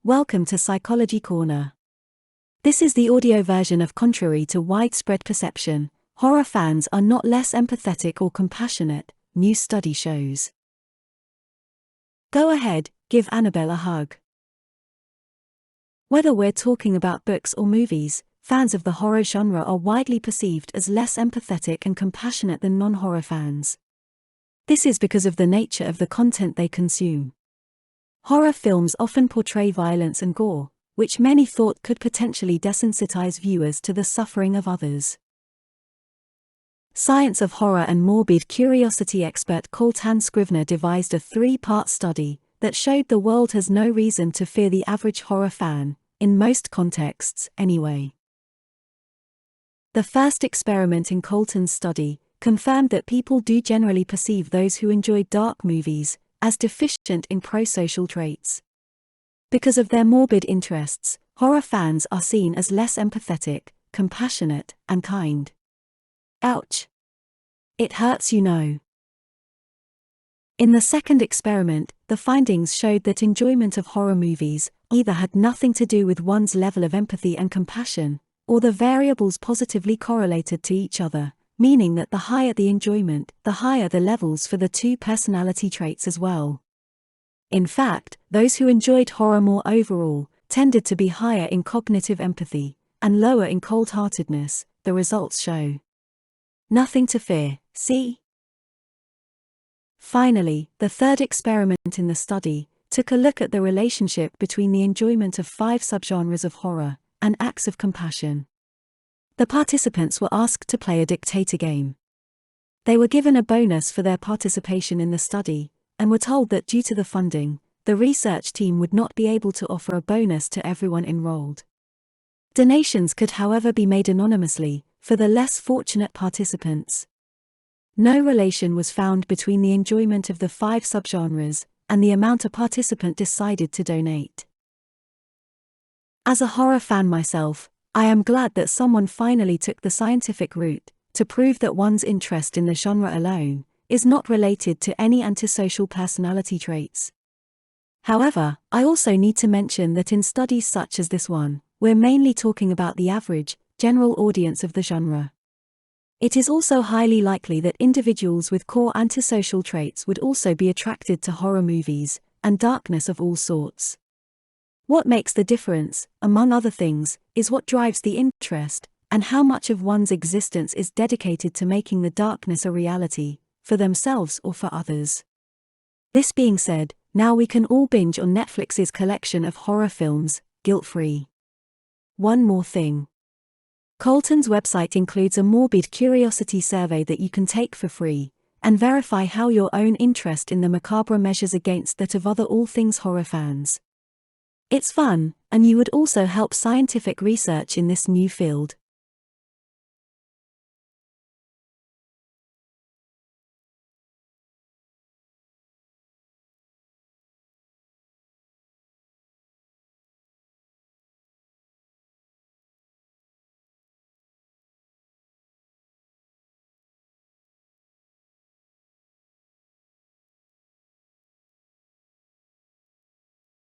Welcome to Psychology Corner. This is the audio version of Contrary to Widespread Perception, Horror Fans Are Not Less Empathetic or Compassionate, New Study Shows. Go ahead, give Annabelle a hug. Whether we're talking about books or movies, fans of the horror genre are widely perceived as less empathetic and compassionate than non-horror fans. This is because of the nature of the content they consume. Horror films often portray violence and gore, which many thought could potentially desensitize viewers to the suffering of others. Science of horror and morbid curiosity expert Coltan Scrivener devised a 3-part study that showed the world has no reason to fear the average horror fan, in most contexts, anyway. The first experiment in Coltan's study confirmed that people do generally perceive those who enjoy dark movies as deficient in prosocial traits. Because of their morbid interests, horror fans are seen as less empathetic, compassionate, and kind. Ouch! It hurts, you know. In the second experiment, the findings showed that enjoyment of horror movies either had nothing to do with one's level of empathy and compassion, or the variables positively correlated to each other, meaning that the higher the enjoyment, the higher the levels for the two personality traits as well. In fact, those who enjoyed horror more overall tended to be higher in cognitive empathy and lower in cold-heartedness, the results show. Nothing to fear, see? Finally, the third experiment in the study took a look at the relationship between the enjoyment of 5 subgenres of horror and acts of compassion. The participants were asked to play a dictator game. They were given a bonus for their participation in the study, and were told that due to the funding, the research team would not be able to offer a bonus to everyone enrolled. Donations could however be made anonymously, for the less fortunate participants. No relation was found between the enjoyment of the 5 subgenres and the amount a participant decided to donate. As a horror fan myself, I am glad that someone finally took the scientific route to prove that one's interest in the genre alone is not related to any antisocial personality traits. However, I also need to mention that in studies such as this one, we're mainly talking about the average, general audience of the genre. It is also highly likely that individuals with core antisocial traits would also be attracted to horror movies and darkness of all sorts. What makes the difference, among other things, is what drives the interest, and how much of one's existence is dedicated to making the darkness a reality, for themselves or for others. This being said, now we can all binge on Netflix's collection of horror films, guilt-free. One more thing. Coltan's website includes a morbid curiosity survey that you can take for free, and verify how your own interest in the macabre measures against that of other all things horror fans. It's fun, and you would also help scientific research in this new field.